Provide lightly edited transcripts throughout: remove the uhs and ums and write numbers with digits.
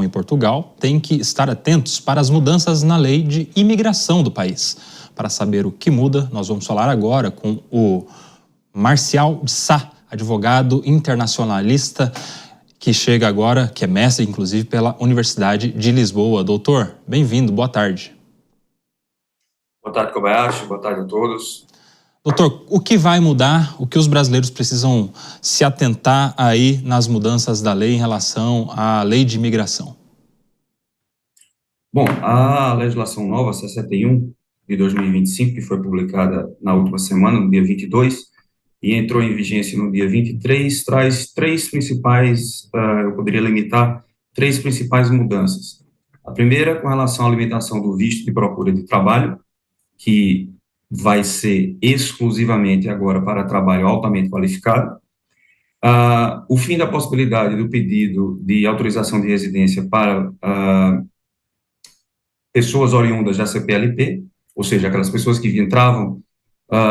em Portugal têm que estar atentos para as mudanças na lei de imigração do país. Para saber o que muda, nós vamos falar agora com o Marcial de Sá, advogado internacionalista, que chega agora, que é mestre, inclusive, pela Universidade de Lisboa. Doutor, bem-vindo, boa tarde. Boa tarde, Kobayashi, boa tarde a todos. Doutor, o que vai mudar, o que os brasileiros precisam se atentar aí nas mudanças da lei em relação à lei de imigração? Bom, a legislação nova, 61, de 2025, que foi publicada na última semana, no dia 22, e entrou em vigência no dia 23, traz três principais, eu poderia limitar, três principais mudanças. A primeira, com relação à limitação do visto de procura de trabalho, que vai ser exclusivamente agora para trabalho altamente qualificado. O fim da possibilidade do pedido de autorização de residência para pessoas oriundas da CPLP, ou seja, aquelas pessoas que entravam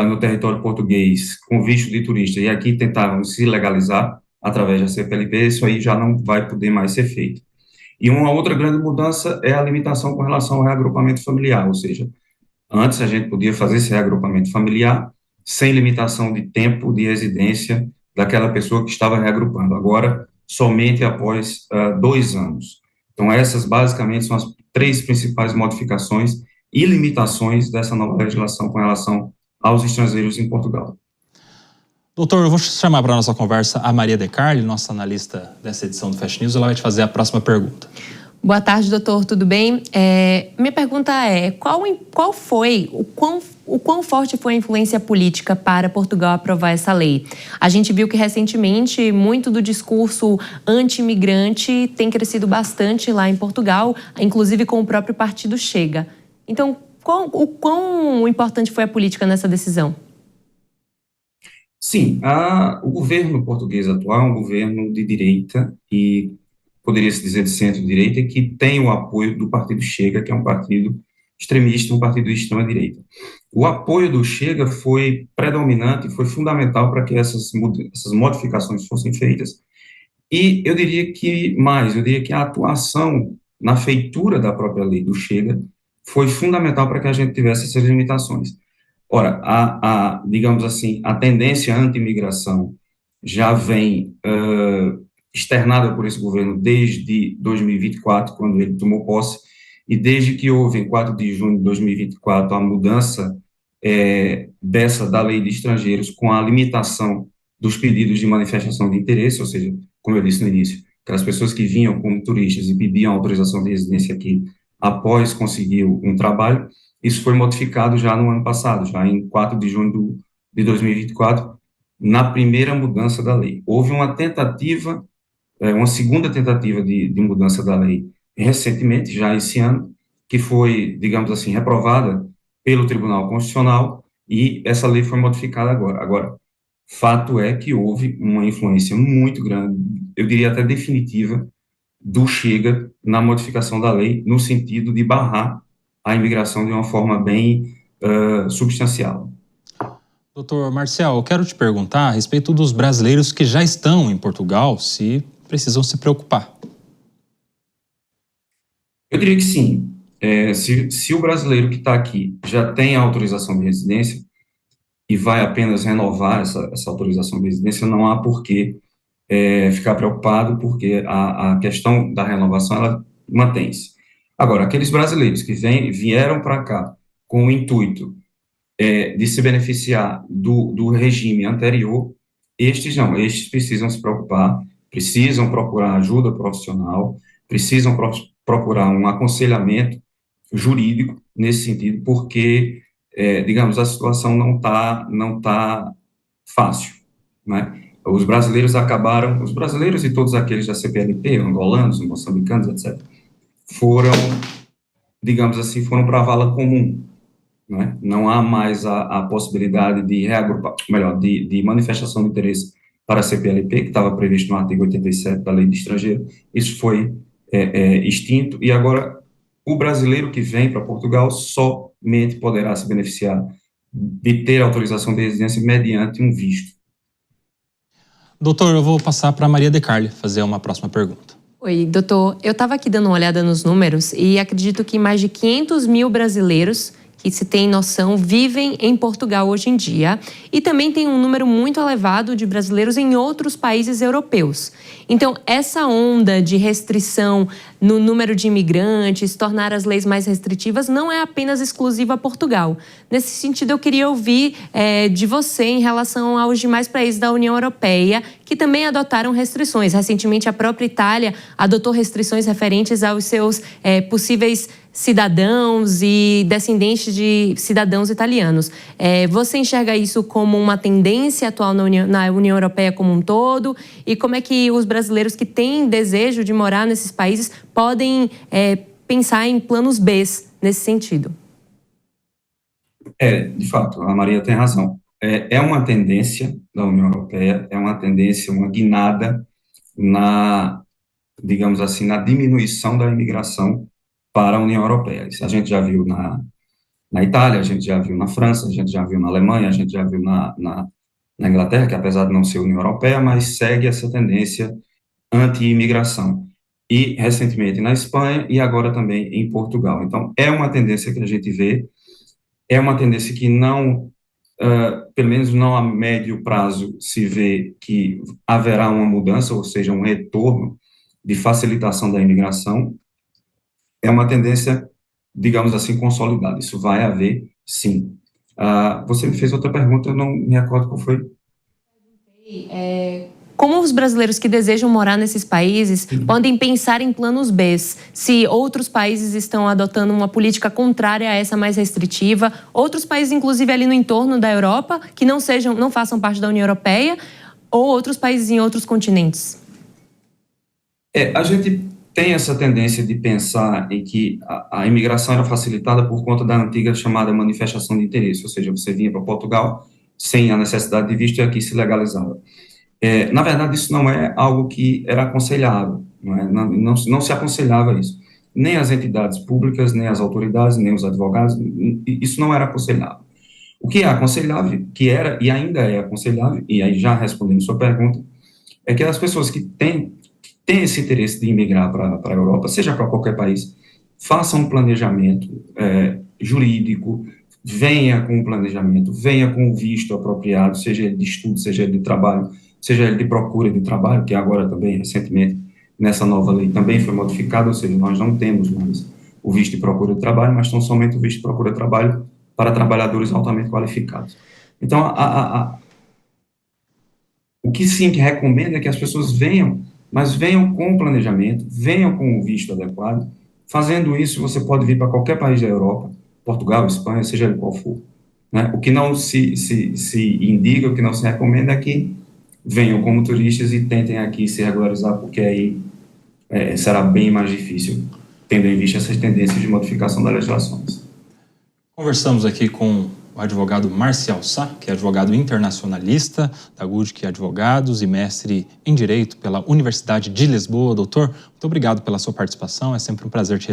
no território português com visto de turista e aqui tentavam se legalizar através da CPLP, isso aí já não vai poder mais ser feito. E uma outra grande mudança é a limitação com relação ao reagrupamento familiar, ou seja, antes a gente podia fazer esse reagrupamento familiar sem limitação de tempo de residência daquela pessoa que estava reagrupando, agora somente após 2 anos. Então essas basicamente são as três principais modificações e limitações dessa nova legislação com relação aos estrangeiros em Portugal. Doutor, eu vou chamar para a nossa conversa a Maria De Carli, nossa analista dessa edição do Fast News, ela vai te fazer a próxima pergunta. Boa tarde, doutor, tudo bem? Minha pergunta é, o quão forte foi a influência política para Portugal aprovar essa lei? A gente viu que recentemente muito do discurso anti-imigrante tem crescido bastante lá em Portugal, inclusive com o próprio partido Chega. Então, o quão importante foi a política nessa decisão? Sim, o governo português atual é um governo de direita e poderia-se dizer de centro-direita, que tem o apoio do partido Chega, que é um partido extremista, um partido de extrema-direita. O apoio do Chega foi predominante, foi fundamental para que essas modificações fossem feitas, e eu diria que a atuação na feitura da própria lei do Chega foi fundamental para que a gente tivesse essas limitações. Ora, digamos assim, a tendência anti-imigração já vem externada por esse governo desde 2024, quando ele tomou posse, e desde que houve, em 4 de junho de 2024, a mudança da lei de estrangeiros com a limitação dos pedidos de manifestação de interesse, ou seja, como eu disse no início, aquelas pessoas que vinham como turistas e pediam autorização de residência aqui após conseguir um trabalho, isso foi modificado já no ano passado, já em 4 de junho de 2024, na primeira mudança da lei. Houve uma tentativa, uma segunda tentativa de mudança da lei recentemente, já esse ano, que foi, digamos assim, reprovada pelo Tribunal Constitucional, e essa lei foi modificada agora. Agora, fato é que houve uma influência muito grande, eu diria até definitiva, do Chega na modificação da lei, no sentido de barrar a imigração de uma forma bem substancial. Doutor Marcial, eu quero te perguntar a respeito dos brasileiros que já estão em Portugal, se precisam se preocupar. Eu diria que sim. Se o brasileiro que está aqui já tem a autorização de residência e vai apenas renovar essa autorização de residência, não há por que ficar preocupado, porque a questão da renovação, ela mantém-se. Agora, aqueles brasileiros que vieram para cá com o intuito de se beneficiar do regime anterior, estes precisam se preocupar, precisam procurar ajuda profissional, precisam procurar um aconselhamento jurídico nesse sentido, porque, digamos, a situação não tá fácil, né? Os brasileiros e todos aqueles da CPLP, angolanos, moçambicanos, etc., foram para a vala comum, né? Não há mais a possibilidade de reagrupar, melhor, de manifestação de interesse para a CPLP, que estava previsto no artigo 87 da Lei de Estrangeiro. Isso foi extinto, e agora o brasileiro que vem para Portugal somente poderá se beneficiar de ter autorização de residência mediante um visto. Doutor, eu vou passar para a Maria De Carli fazer uma próxima pergunta. Oi, doutor. Eu estava aqui dando uma olhada nos números e acredito que mais de 500 mil brasileiros, que se tem noção, vivem em Portugal hoje em dia. E também tem um número muito elevado de brasileiros em outros países europeus. Então, essa onda de restrição no número de imigrantes, tornar as leis mais restritivas, não é apenas exclusiva a Portugal. Nesse sentido, eu queria ouvir de você em relação aos demais países da União Europeia que também adotaram restrições. Recentemente, a própria Itália adotou restrições referentes aos seus possíveis cidadãos e descendentes de cidadãos italianos. Você enxerga isso como uma tendência atual na União Europeia como um todo? E como é que os brasileiros que têm desejo de morar nesses países podem pensar em planos B nesse sentido? De fato, a Maria tem razão. É uma tendência da União Europeia, é uma tendência, uma guinada digamos assim, na diminuição da imigração para a União Europeia. Isso a gente já viu na Itália, a gente já viu na França, a gente já viu na Alemanha, a gente já viu na Inglaterra, que apesar de não ser União Europeia, mas segue essa tendência anti-imigração. E, recentemente, na Espanha e agora também em Portugal. Então, é uma tendência que a gente vê, é uma tendência que não, pelo menos não a médio prazo, se vê que haverá uma mudança, ou seja, um retorno de facilitação da imigração. É uma tendência, digamos assim, consolidada. Isso vai haver, sim. Você me fez outra pergunta, eu não me recordo qual foi. Como os brasileiros que desejam morar nesses países podem pensar em planos B, se outros países estão adotando uma política contrária a essa mais restritiva, outros países, inclusive ali no entorno da Europa, que não façam parte da União Europeia, ou outros países em outros continentes? A gente tem essa tendência de pensar em que a imigração era facilitada por conta da antiga chamada manifestação de interesse, ou seja, você vinha para Portugal sem a necessidade de visto e aqui se legalizava. Na verdade, isso não é algo que era aconselhável, não se aconselhava isso. Nem as entidades públicas, nem as autoridades, nem os advogados, isso não era aconselhável. O que é aconselhável, que era e ainda é aconselhável, e aí já respondendo sua pergunta, é que as pessoas que têm esse interesse de imigrar para a Europa, seja para qualquer país, façam um planejamento jurídico, venha com um planejamento, venha com o visto apropriado, seja ele de estudo, seja ele de trabalho, seja ele de procura de trabalho, que agora também, recentemente, nessa nova lei também foi modificado, ou seja, nós não temos mais o visto de procura de trabalho, mas tão somente o visto de procura de trabalho para trabalhadores altamente qualificados. Então, o que sim que recomenda é que as pessoas venham, mas venham com o planejamento, venham com o visto adequado. Fazendo isso, você pode vir para qualquer país da Europa, Portugal, Espanha, seja ele qual for. O que não se indica, o que não se recomenda é que venham como turistas e tentem aqui se regularizar, porque aí será bem mais difícil, tendo em vista essas tendências de modificação das legislações. Conversamos aqui com o advogado Marcial Sá, que é advogado internacionalista da GUDC Advogados e mestre em Direito pela Universidade de Lisboa. Doutor, muito obrigado pela sua participação, é sempre um prazer te receber.